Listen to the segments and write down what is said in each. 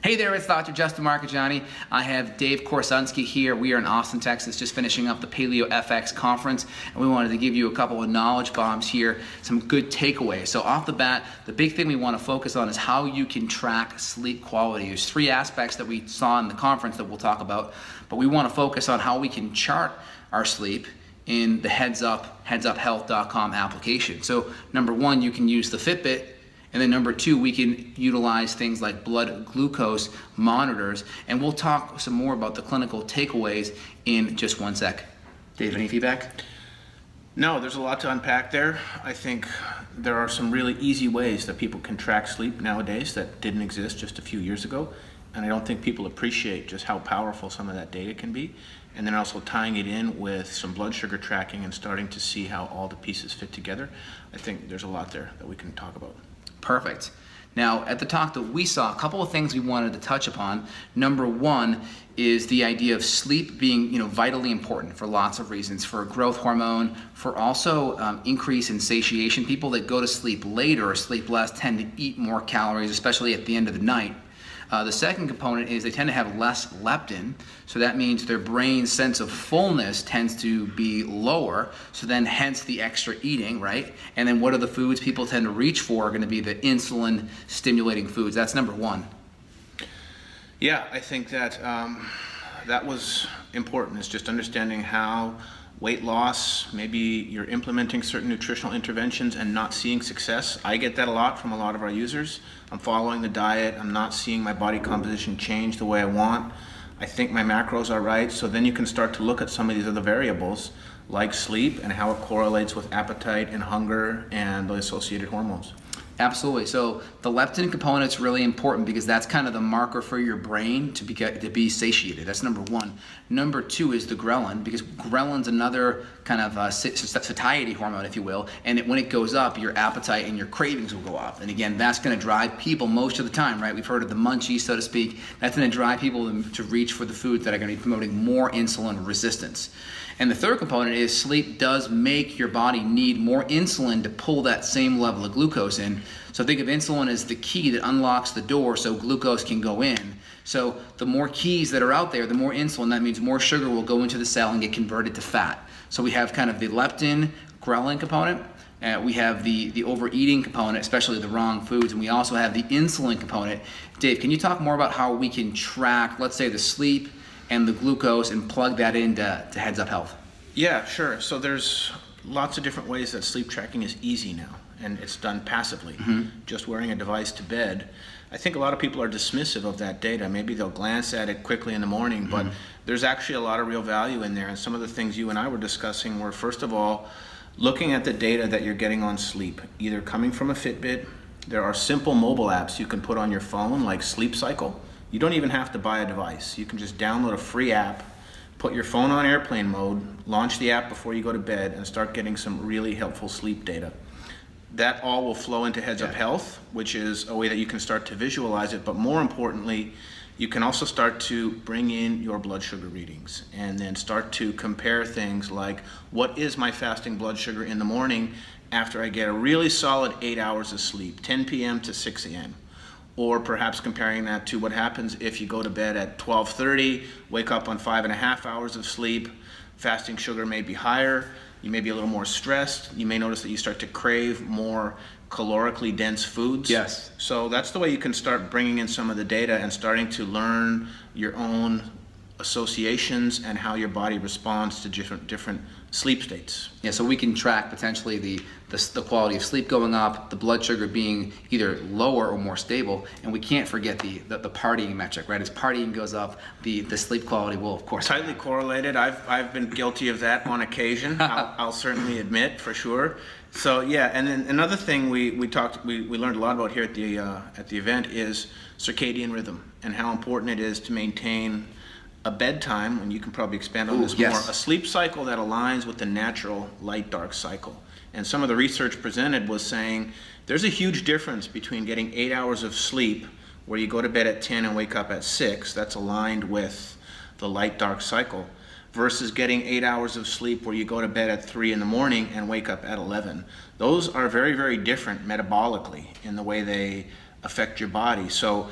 Hey there, it's Dr. Justin Marchegiani. I have Dave Korsunsky here. We are in Austin, Texas, just finishing up the Paleo FX conference, and we wanted to give you a couple of knowledge bombs here, some good takeaways. So off the bat, the big thing we want to focus on is how you can track sleep quality. There's three aspects that we saw in the conference that we'll talk about, but we want to focus on how we can chart our sleep in the headsuphealth.com application. So number one, you can use the Fitbit. And then number two, we can utilize things like blood glucose monitors, and we'll talk some more about the clinical takeaways in just one sec. Dave, any feedback? No, there's a lot to unpack there. I think there are some really easy ways that people can track sleep nowadays that didn't exist just a few years ago, and I don't think people appreciate just how powerful some of that data can be. And then also tying it in with some blood sugar tracking and starting to see how all the pieces fit together. I think there's a lot there that we can talk about. Perfect. Now, at the talk that we saw, a couple of things we wanted to touch upon. Number one is the idea of sleep being, vitally important for lots of reasons, for growth hormone, for also increase in satiation. People that go to sleep later or sleep less tend to eat more calories, especially at the end of the night. The second component is they tend to have less leptin, so that means their brain's sense of fullness tends to be lower, so then hence the extra eating, right? And then what are the foods people tend to reach for are going to be the insulin stimulating foods. That's number one. Yeah, I think that that was important, is just understanding how weight loss, maybe you're implementing certain nutritional interventions and not seeing success. I get that a lot from a lot of our users. I'm following the diet, I'm not seeing my body composition change the way I want. I think my macros are right, so then you can start to look at some of these other variables like sleep and how it correlates with appetite and hunger and the associated hormones. Absolutely. So the leptin component is really important because that's kind of the marker for your brain to be satiated. That's number one. Number two is the ghrelin, because ghrelin's another kind of satiety hormone, if you will, and when it goes up, your appetite and your cravings will go up. And again, that's going to drive people most of the time, right? We've heard of the munchies, so to speak. That's going to drive people to reach for the foods that are going to be promoting more insulin resistance. And the third component is sleep does make your body need more insulin to pull that same level of glucose in. So think of insulin as the key that unlocks the door so glucose can go in. So the more keys that are out there, the more insulin, that means more sugar will go into the cell and get converted to fat. So we have kind of the leptin, ghrelin component, we have the overeating component, especially the wrong foods, and we also have the insulin component. Dave, can you talk more about how we can track, let's say, the sleep and the glucose and plug that into Heads Up Health? Yeah, sure. So there's lots of different ways that sleep tracking is easy now, and it's done passively, just wearing a device to bed. I think a lot of people are dismissive of that data. Maybe they'll glance at it quickly in the morning, but there's actually a lot of real value in there. And some of the things you and I were discussing were, first of all, looking at the data that you're getting on sleep, either coming from a Fitbit. There are simple mobile apps you can put on your phone, like Sleep Cycle. You don't even have to buy a device. You can just download a free app, put your phone on airplane mode, launch the app before you go to bed, and start getting some really helpful sleep data. That all will flow into Heads Up Health, which is a way that you can start to visualize it, but more importantly, you can also start to bring in your blood sugar readings and then start to compare things like, what is my fasting blood sugar in the morning after I get a really solid 8 hours of sleep, 10 p.m. to 6 a.m.? Or perhaps comparing that to what happens if you go to bed at 12:30, wake up on 5.5 hours of sleep, fasting sugar may be higher, you may be a little more stressed, you may notice that you start to crave more calorically dense foods. Yes. So that's the way you can start bringing in some of the data and starting to learn your own associations and how your body responds to different sleep states. Yeah, so we can track potentially the quality of sleep going up, the blood sugar being either lower or more stable, and we can't forget the partying metric, right? As partying goes up, the sleep quality will, of course, tightly correlated. I've been guilty of that on occasion. I'll certainly admit, for sure. So yeah, and then another thing we learned a lot about here at the event is circadian rhythm and how important it is to maintain a bedtime, and you can probably expand on this more, a sleep cycle that aligns with the natural light-dark cycle. And some of the research presented was saying there's a huge difference between getting 8 hours of sleep where you go to bed at 10 and wake up at 6, that's aligned with the light-dark cycle, versus getting 8 hours of sleep where you go to bed at 3 in the morning and wake up at 11. Those are very, very different metabolically in the way they affect your body. So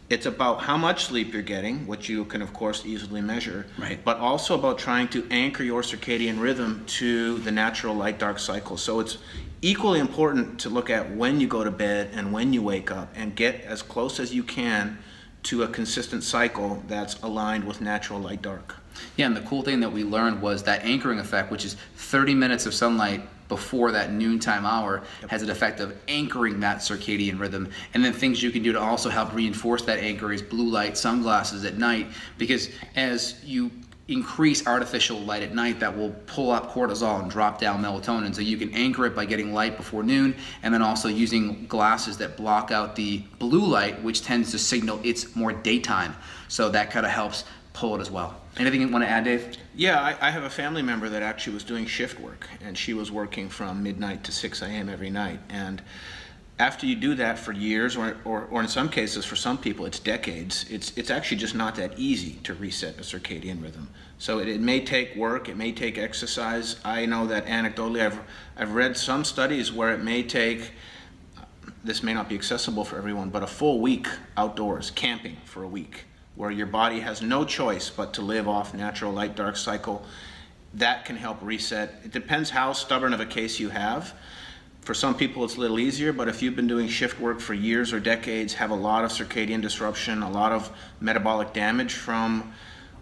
It's about how much sleep you're getting, which you can of course easily measure, Right. but also about trying to anchor your circadian rhythm to the natural light-dark cycle. So it's equally important to look at when you go to bed and when you wake up and get as close as you can to a consistent cycle that's aligned with natural light-dark. Yeah, and the cool thing that we learned was that anchoring effect, which is 30 minutes of sunlight before that noontime hour, has an effect of anchoring that circadian rhythm. And then things you can do to also help reinforce that anchor is blue light sunglasses at night, because as you increase artificial light at night, that will pull up cortisol and drop down melatonin. So you can anchor it by getting light before noon, and then also using glasses that block out the blue light, which tends to signal it's more daytime. So that kind of helps pull it as well. Anything you want to add, Dave? Yeah, I have a family member that actually was doing shift work, and she was working from midnight to 6 a.m. every night. And after you do that for years, or in some cases for some people it's decades, it's actually just not that easy to reset a circadian rhythm. So it may take work, it may take exercise. I know that anecdotally I've read some studies where it may take, this may not be accessible for everyone, but a full week outdoors, camping for a week, where your body has no choice but to live off natural light-dark cycle. That can help reset. It depends how stubborn of a case you have. For some people it's a little easier, but if you've been doing shift work for years or decades, have a lot of circadian disruption, a lot of metabolic damage from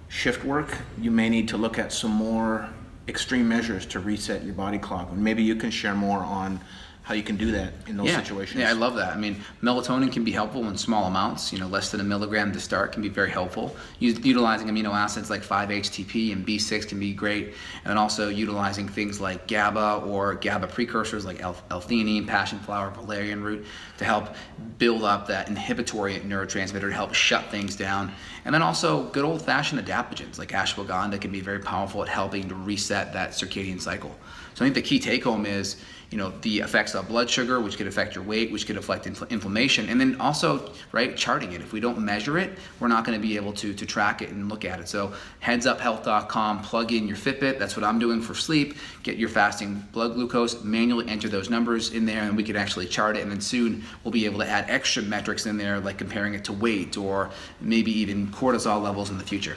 shift work, you may need to look at some more extreme measures to reset your body clock. And maybe you can share more on how you can do that in those situations. Yeah, I love that. I mean, melatonin can be helpful in small amounts. You know, less than a milligram to start can be very helpful. Utilizing amino acids like 5-HTP and B6 can be great. And then also utilizing things like GABA or GABA precursors like L-theanine, passion flower, valerian root to help build up that inhibitory neurotransmitter to help shut things down. And then also good old-fashioned adaptogens like ashwagandha can be very powerful at helping to reset that circadian cycle. So I think the key take-home is, you know, the effects of blood sugar, which could affect your weight, which could affect inflammation, and then also, right, charting it. If we don't measure it, we're not going to be able to track it and look at it. So headsuphealth.com, plug in your Fitbit. That's what I'm doing for sleep. Get your fasting blood glucose, manually enter those numbers in there, and we can actually chart it. And then soon we'll be able to add extra metrics in there, like comparing it to weight or maybe even cortisol levels in the future.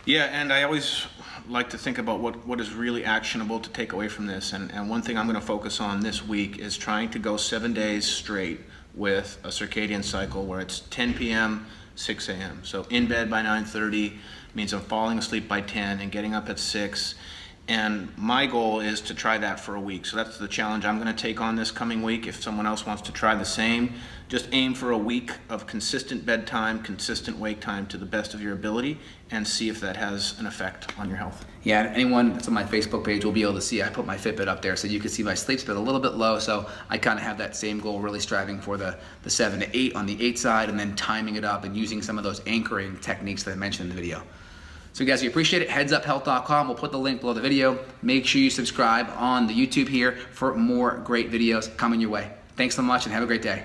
Yeah, and I always like to think about what is really actionable to take away from this. And one thing I'm going to focus on this week is trying to go 7 days straight with a circadian cycle where it's 10 p.m., 6 a.m. So in bed by 9:30 means I'm falling asleep by 10 and getting up at 6. And my goal is to try that for a week. So that's the challenge I'm going to take on this coming week. If someone else wants to try the same, just aim for a week of consistent bedtime, consistent wake time to the best of your ability, and see if that has an effect on your health. Yeah, anyone that's on my Facebook page will be able to see I put my Fitbit up there, so you can see my sleep's been a little bit low, so I kind of have that same goal, really striving for the 7 to 8 on the 8 side, and then timing it up and using some of those anchoring techniques that I mentioned in the video. So guys, we appreciate it. Headsuphealth.com. We'll put the link below the video. Make sure you subscribe on the YouTube here for more great videos coming your way. Thanks so much and have a great day.